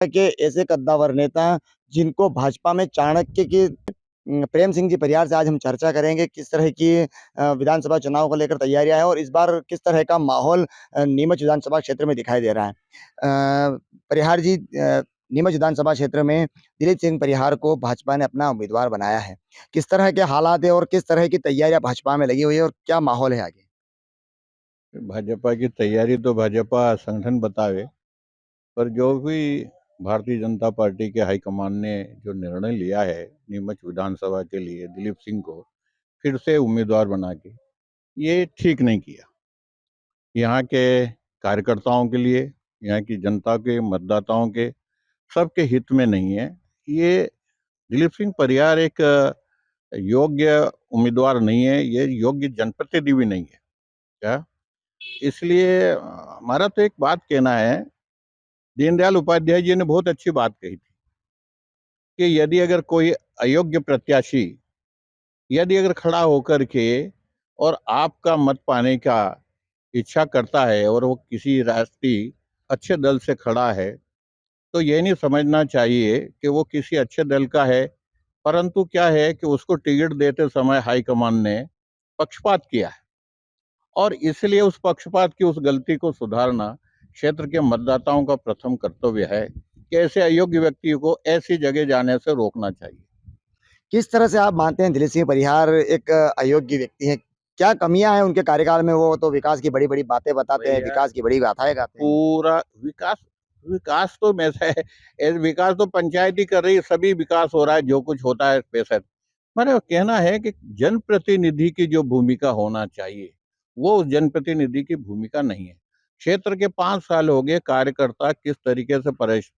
के ऐसे कद्दावर नेता जिनको भाजपा में चाणक्य की प्रेम सिंह जी परिहार से आज हम चर्चा करेंगे किस तरह की विधानसभा चुनाव को लेकर तैयारियां हैं और इस बार किस तरह का माहौल नीमच विधानसभा क्षेत्र में दिखाई दे रहा है। परिहार जी, नीमच विधानसभा क्षेत्र में दिलीप सिंह परिहार को भाजपा ने अपना उम्मीदवार बनाया है। किस तरह के हालात है और किस तरह की तैयारियां भाजपा में लगी हुई है और क्या माहौल है आगे? भाजपा की तैयारी तो भाजपा संगठन बतावे, पर जो भी भारतीय जनता पार्टी के हाईकमान ने जो निर्णय लिया है नीमच विधानसभा के लिए दिलीप सिंह को फिर से उम्मीदवार बना के, ये ठीक नहीं किया। यहाँ के कार्यकर्ताओं के लिए, यहाँ की जनता के, मतदाताओं के, सबके हित में नहीं है। ये दिलीप सिंह परिहार एक योग्य उम्मीदवार नहीं है, ये योग्य जनप्रतिनिधि भी नहीं है क्या। इसलिए हमारा तो एक बात कहना है, दीनदयाल उपाध्याय जी ने बहुत अच्छी बात कही थी कि यदि अगर कोई अयोग्य प्रत्याशी यदि अगर खड़ा होकर के और आपका मत पाने का इच्छा करता है और वो किसी राष्ट्रीय अच्छे दल से खड़ा है, तो ये नहीं समझना चाहिए कि वो किसी अच्छे दल का है, परंतु क्या है कि उसको टिकट देते समय हाईकमान ने पक्षपात किया है और इसलिए उस पक्षपात की उस गलती को सुधारना क्षेत्र के मतदाताओं का प्रथम कर्तव्य है कि ऐसे अयोग्य व्यक्तियों को ऐसी जगह जाने से रोकना चाहिए। किस तरह से आप मानते हैं दिलीप सिंह परिहार एक अयोग्य व्यक्ति हैं? क्या कमियां हैं उनके कार्यकाल में? वो तो विकास की बड़ी-बड़ी बातें बताते हैं, भैया विकास की बड़ी गाथाएँ गाते हैं। पूरा विकास विकास तो वैसा है, विकास तो पंचायत ही कर रही है, सभी विकास हो रहा है, जो कुछ होता है पैसा। मेरा कहना है कि जनप्रतिनिधि की जो भूमिका होना चाहिए वो उस जनप्रतिनिधि की भूमिका नहीं है। क्षेत्र के 5 साल हो गए, कार्यकर्ता किस तरीके से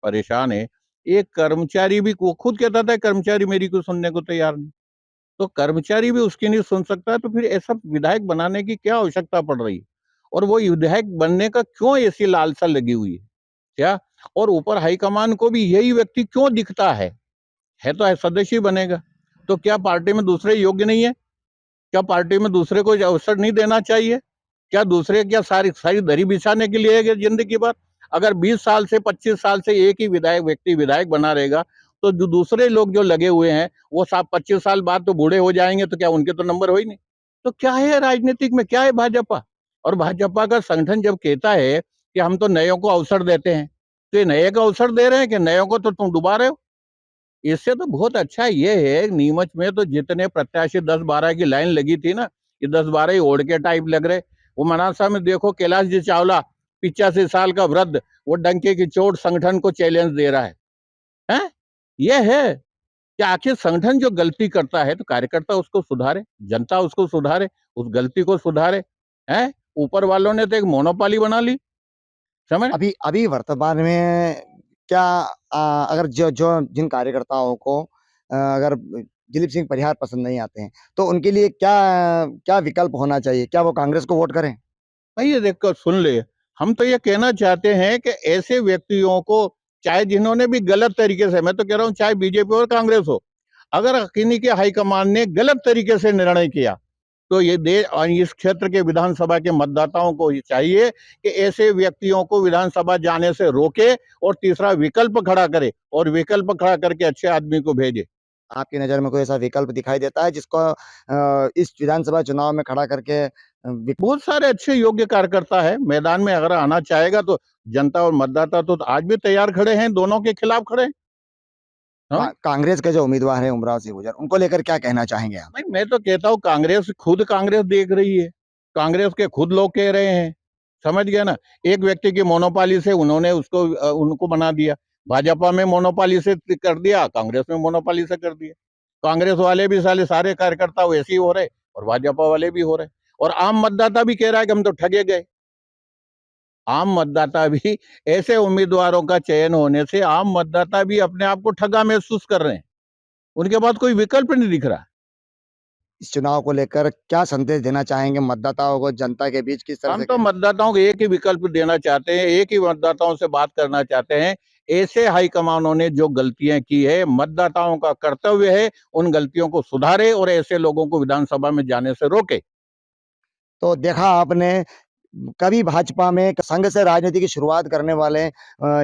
परेशान है। एक कर्मचारी भी, वो खुद कहता था कर्मचारी मेरी को सुनने को तैयार नहीं, तो कर्मचारी भी उसकी नहीं सुन सकता, तो फिर ऐसा विधायक बनाने की क्या आवश्यकता पड़ रही है? और वो विधायक बनने का क्यों ऐसी लालसा लगी हुई है क्या? और ऊपर हाईकमान को भी यही व्यक्ति क्यों दिखता है तो सदस्य ही बनेगा, तो क्या पार्टी में दूसरे योग्य नहीं है? क्या पार्टी में दूसरे को अवसर नहीं देना चाहिए? क्या दूसरे क्या सारी सारी दरी बिछाने के लिए है जिंदगी भर? अगर 20 साल से 25 साल से एक ही व्यक्ति विधायक बना रहेगा, तो जो दूसरे लोग जो लगे हुए हैं वो 25 साल बाद तो बूढ़े हो जाएंगे, तो क्या उनके तो नंबर हो ही नहीं। तो क्या है राजनीतिक में, क्या है भाजपा? और भाजपा का संगठन जब कहता है कि हम तो नयों को अवसर देते हैं, तो ये नए को अवसर दे रहे हैं कि नयों को तो तुम डुबा रहे हो। इससे तो बहुत अच्छा ये है, नीमच में तो जितने प्रत्याशी 10-12 की लाइन लगी थी ना, ये 10-12 ही ओढ़ के टाइप लग रहे। वो मनासा में देखो, कैलाश जी चावला 85 साल का वृद्ध, वो डंके की चोट संगठन को चैलेंज दे रहा है। हैं? ये है कि आखिर संगठन जो गलती करता है तो कार्यकर्ता उसको सुधारे, जनता उसको सुधारे, उस गलती को सुधारे। हैं? ऊपर वालों ने तो एक मोनोपोली बना ली, समझ। अभी अभी वर्तमान में क्या अगर जो जो जिन कार्यकर्ताओं को अगर दिलीप सिंह परिहार पसंद नहीं आते हैं, तो उनके लिए क्या क्या विकल्प होना चाहिए? क्या वो कांग्रेस को वोट करें? भाई ये देखकर सुन ले, हम तो ये कहना चाहते हैं कि ऐसे व्यक्तियों को, चाहे जिन्होंने भी गलत तरीके से, मैं तो कह रहा हूँ चाहे बीजेपी और कांग्रेस हो, अगर किन्हीं के हाईकमान ने गलत तरीके से निर्णय किया, तो ये देश और इस क्षेत्र के विधानसभा के मतदाताओं को ये चाहिए कि ऐसे व्यक्तियों को विधानसभा जाने से रोके और तीसरा विकल्प खड़ा करे और विकल्प खड़ा करके अच्छे आदमी को भेजे। आपकी नज़र में कोई ऐसा विकल्प दिखाई देता है जिसको इस विधानसभा चुनाव में खड़ा करके बहुत सारे अच्छे योग्य कार्यकर्ता है मैदान में, अगर आना चाहेगा तो जनता और मतदाता तो आज भी तैयार खड़े हैं, दोनों के खिलाफ खड़े हैं। हाँ? कांग्रेस के जो उम्मीदवार हैं उमराव सिंह गुर्जर, उनको लेकर क्या कहना चाहेंगे आप? नहीं, मैं तो कहता हूँ कांग्रेस देख रही है, कांग्रेस के खुद लोग कह रहे हैं, समझ गया ना। एक व्यक्ति की मोनोपाली से उन्होंने उनको बना दिया, भाजपा में मोनोपाली से कर दिया, कांग्रेस में मोनोपाली से कर दिया। कांग्रेस वाले भी सारे कार्यकर्ता वैसे ही हो रहे और भाजपा वाले भी हो रहे, और आम मतदाता भी कह रहा है कि हम तो ठगे गए। आम मतदाता भी, ऐसे उम्मीदवारों का चयन होने से आम मतदाता भी अपने आप को ठगा महसूस कर रहे हैं, उनके पास कोई विकल्प नहीं दिख रहा। इस चुनाव को लेकर क्या संदेश देना चाहेंगे मतदाताओं को, जनता के बीच किस तरह हम से तो मतदाताओं को एक ही विकल्प देना चाहते हैं, एक ही मतदाताओं से बात करना चाहते हैं। ऐसे हाईकमानों ने जो गलतियां की है, मतदाताओं का कर्तव्य है उन गलतियों को सुधारे और ऐसे लोगों को विधानसभा में जाने से रोके। तो देखा आपने कभी भाजपा में संघ से राजनीति की शुरुआत करने वाले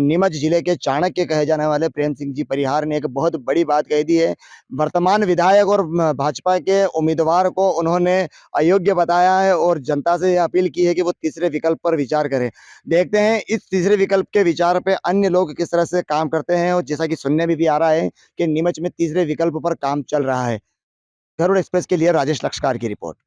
नीमच जिले के चाणक्य कहे जाने वाले प्रेम सिंह जी परिहार ने एक बहुत बड़ी बात कह दी है। वर्तमान विधायक और भाजपा के उम्मीदवार को उन्होंने अयोग्य बताया है और जनता से यह अपील की है कि वो तीसरे विकल्प पर विचार करें। देखते हैं इस तीसरे विकल्प के विचार पे अन्य लोग किस तरह से काम करते हैं और जैसा कि सुनने में भी आ रहा है कि नीमच में तीसरे विकल्प पर काम चल रहा है। गरुड़ एक्सप्रेस के लिए राजेश लक्ष्कार की रिपोर्ट।